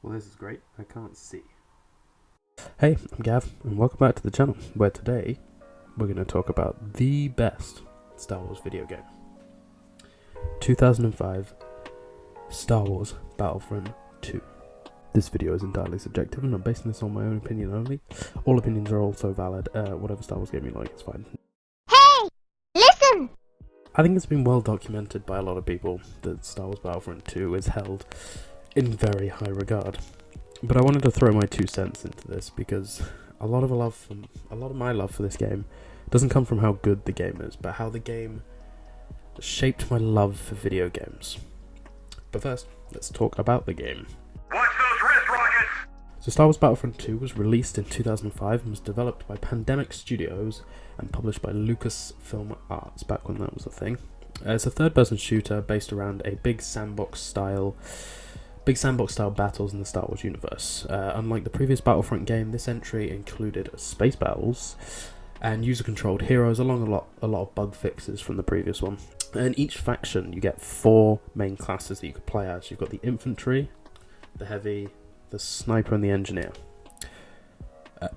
Well, this is great. I can't see. Hey, I'm Gav, and welcome back to the channel, where today we're going to talk about the best Star Wars video game. 2005 Star Wars Battlefront 2. This video is entirely subjective, and I'm basing this on my own opinion only. All opinions are also valid. Whatever Star Wars game you like, it's fine. Hey! Listen! I think it's been well documented by a lot of people that Star Wars Battlefront 2 is held in very high regard. But I wanted to throw my 2 cents into this because a lot of my love for this game doesn't come from how good the game is, but how the game shaped my love for video games. But first, let's talk about the game. Watch those wrist rockets! So Star Wars Battlefront 2 was released in 2005 and was developed by Pandemic Studios and published by Lucasfilm Arts back when that was a thing. It's a third-person shooter based around a big sandbox style battles in the Star Wars universe. Unlike the previous Battlefront game, this entry included space battles and user-controlled heroes, along a lot of bug fixes from the previous one. And each faction, you get 4 main classes that you could play as. You've got the infantry, the heavy, the sniper, and the engineer.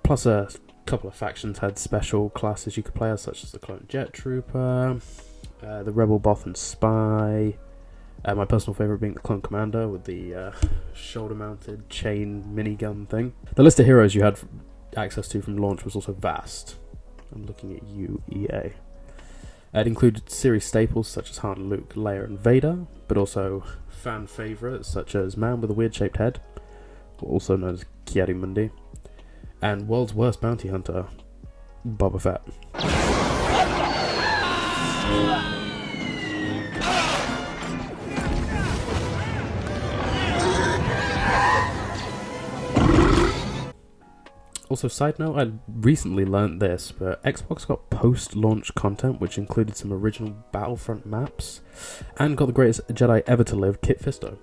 Plus a couple of factions had special classes you could play as, such as the clone jet trooper, the rebel Bothan spy. My personal favourite being the Clone Commander with the shoulder-mounted chain minigun thing. The list of heroes you had access to from launch was also vast. I'm looking at you, EA. It included series staples such as Han, Luke, Leia, and Vader, but also fan favourites such as Man with a Weird-Shaped Head, also known as Ki-Adi-Mundi, and World's Worst Bounty Hunter, Boba Fett. Also, side note, I recently learnt this, but Xbox got post-launch content which included some original Battlefront maps, and got the greatest Jedi ever to live, Kit Fisto.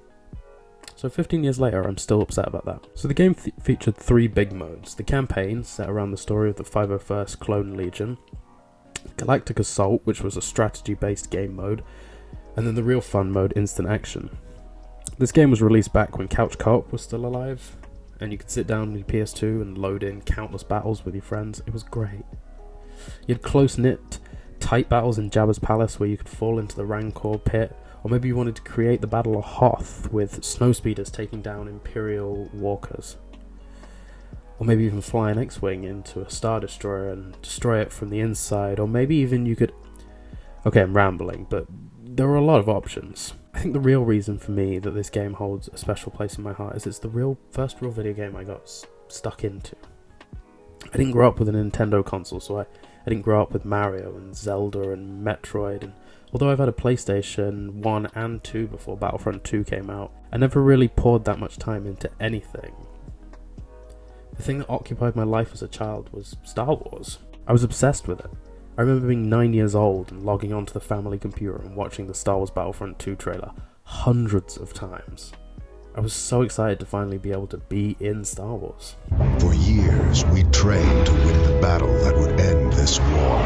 So 15 years later, I'm still upset about that. So the game featured 3 big modes. The campaign, set around the story of the 501st Clone Legion, Galactic Assault, which was a strategy-based game mode, and then the real fun mode, Instant Action. This game was released back when Couch Co-op was still alive, and you could sit down on your PS2 and load in countless battles with your friends. It was great. You had close-knit, tight battles in Jabba's palace where you could fall into the Rancor pit, or maybe you wanted to create the Battle of Hoth with snowspeeders taking down Imperial walkers. Or maybe even fly an X-Wing into a Star Destroyer and destroy it from the inside, or maybe even you could... Okay, I'm rambling, but there were a lot of options. I think the real reason for me that this game holds a special place in my heart is it's the first real video game I got stuck into. I didn't grow up with a Nintendo console, so I didn't grow up with Mario and Zelda and Metroid, and although I've had a PlayStation 1 and 2 before Battlefront 2 came out, I never really poured that much time into anything. The thing that occupied my life as a child was Star Wars. I was obsessed with it. I remember being 9 years old and logging onto the family computer and watching the Star Wars Battlefront 2 trailer hundreds of times. I was so excited to finally be able to be in Star Wars. For years, we trained to win the battle that would end this war.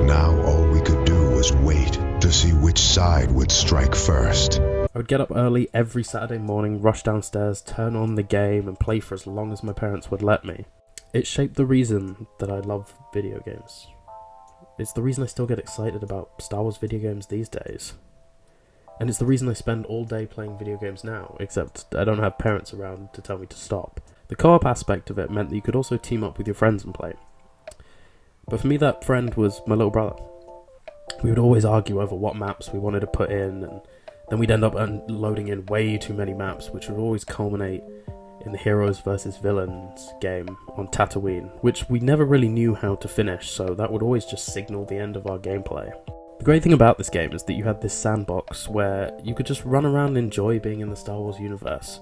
Now all we could do was wait to see which side would strike first. I would get up early every Saturday morning, rush downstairs, turn on the game, and play for as long as my parents would let me. It shaped the reason that I love video games. It's the reason I still get excited about Star Wars video games these days. And it's the reason I spend all day playing video games now, except I don't have parents around to tell me to stop. The co-op aspect of it meant that you could also team up with your friends and play. But for me, that friend was my little brother. We would always argue over what maps we wanted to put in, and then we'd end up loading in way too many maps, which would always culminate in the Heroes vs Villains game on Tatooine, which we never really knew how to finish, so that would always just signal the end of our gameplay. The great thing about this game is that you had this sandbox where you could just run around and enjoy being in the Star Wars universe.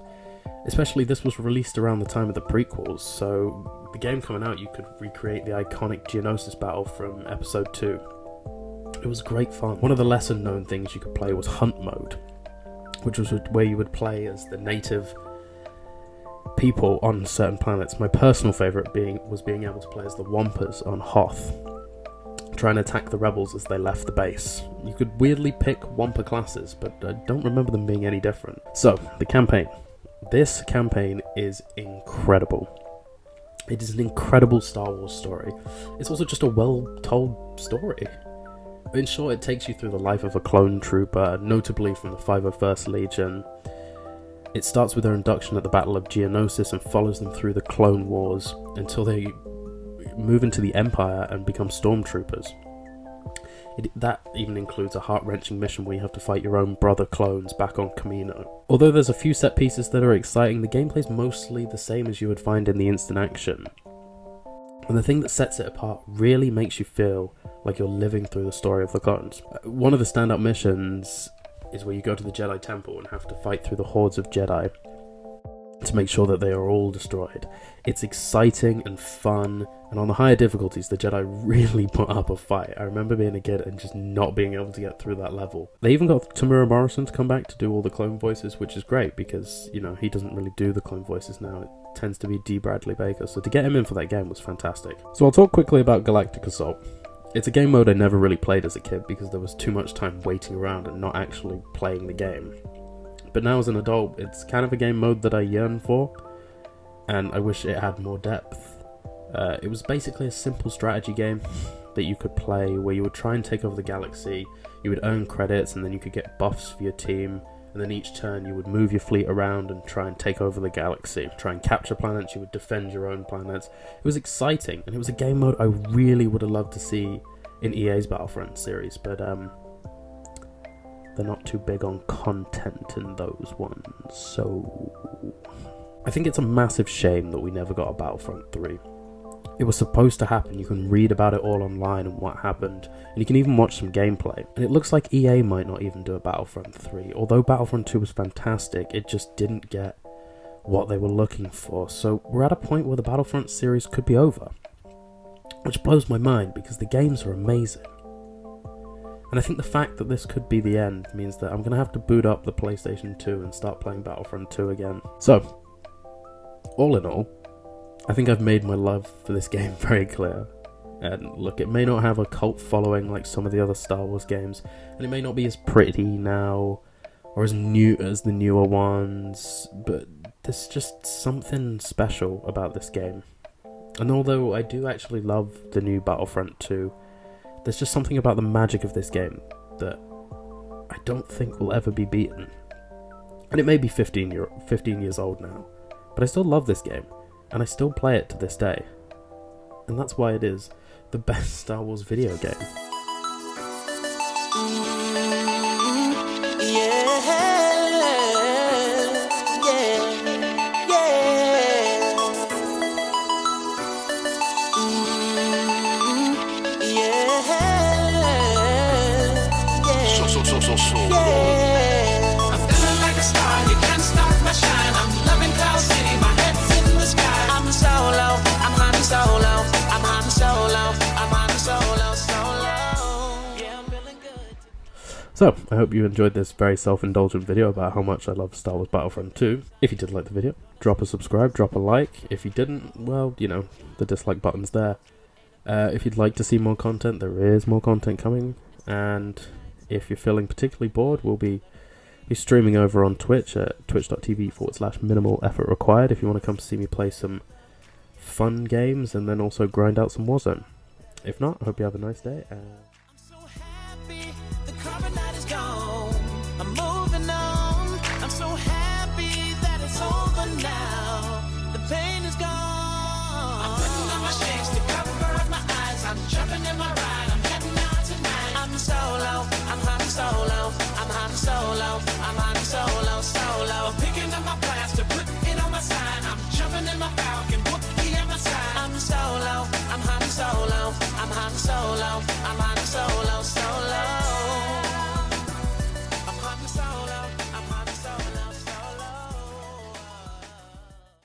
Especially this was released around the time of the prequels, so the game coming out you could recreate the iconic Geonosis battle from Episode 2. It was great fun. One of the lesser known things you could play was Hunt Mode, which was where you would play as the native people on certain planets. My personal favourite was being able to play as the Wampers on Hoth, trying to attack the rebels as they left the base. You could weirdly pick Wampa classes, but I don't remember them being any different. So, the campaign. This campaign is incredible. It is an incredible Star Wars story. It's also just a well-told story. In short, it takes you through the life of a clone trooper, notably from the 501st Legion. It starts with their induction at the Battle of Geonosis and follows them through the Clone Wars until they move into the Empire and become stormtroopers. That even includes a heart-wrenching mission where you have to fight your own brother clones back on Kamino. Although there's a few set pieces that are exciting, the gameplay's mostly the same as you would find in the instant action. And the thing that sets it apart really makes you feel like you're living through the story of the clones. One of the standout missions is where you go to the Jedi Temple and have to fight through the hordes of Jedi to make sure that they are all destroyed. It's exciting and fun, and on the higher difficulties, the Jedi really put up a fight. I remember being a kid and just not being able to get through that level. They even got Tamura Morrison to come back to do all the clone voices, which is great because, you know, he doesn't really do the clone voices now. It tends to be D. Bradley Baker, so to get him in for that game was fantastic. So I'll talk quickly about Galactic Assault. It's a game mode I never really played as a kid because there was too much time waiting around and not actually playing the game. But now as an adult, it's kind of a game mode that I yearn for, and I wish it had more depth. It was basically a simple strategy game that you could play where you would try and take over the galaxy, you would earn credits, and then you could get buffs for your team, and then each turn you would move your fleet around and try and take over the galaxy, try and capture planets, you would defend your own planets. It was exciting, and it was a game mode I really would have loved to see in EA's Battlefront series, but they're not too big on content in those ones, so I think it's a massive shame that we never got a Battlefront 3. It was supposed to happen. You can read about it all online and what happened, and you can even watch some gameplay. And it looks like EA might not even do a Battlefront 3. Although Battlefront 2 was fantastic, it just didn't get what they were looking for. So we're at a point where the Battlefront series could be over, which blows my mind because the games are amazing. And I think the fact that this could be the end means that I'm going to have to boot up the PlayStation 2 and start playing Battlefront 2 again. So, all in all, I think I've made my love for this game very clear. And look, it may not have a cult following like some of the other Star Wars games, and it may not be as pretty now, or as new as the newer ones, but there's just something special about this game. And although I do actually love the new Battlefront 2, there's just something about the magic of this game that I don't think will ever be beaten. And it may be 15 years old now, but I still love this game, and I still play it to this day. And that's why it is the best Star Wars video game. I'm feeling like a star, you can't stop my shine. I'm loving Cloud City, my head's in the sky. I'm solo, I'm Han Solo, I'm Han Solo, I'm Han Solo, solo. Yeah, I'm feeling good. So, I hope you enjoyed this very self-indulgent video about how much I love Star Wars Battlefront 2. If you did like the video, drop a subscribe, drop a like. If you didn't, well, you know, the dislike button's there. If you'd like to see more content, there is more content coming. And if you're feeling particularly bored, we'll be streaming over on Twitch at twitch.tv/minimal effort required if you want to come see me play some fun games and then also grind out some Warzone. If not, I hope you have a nice day.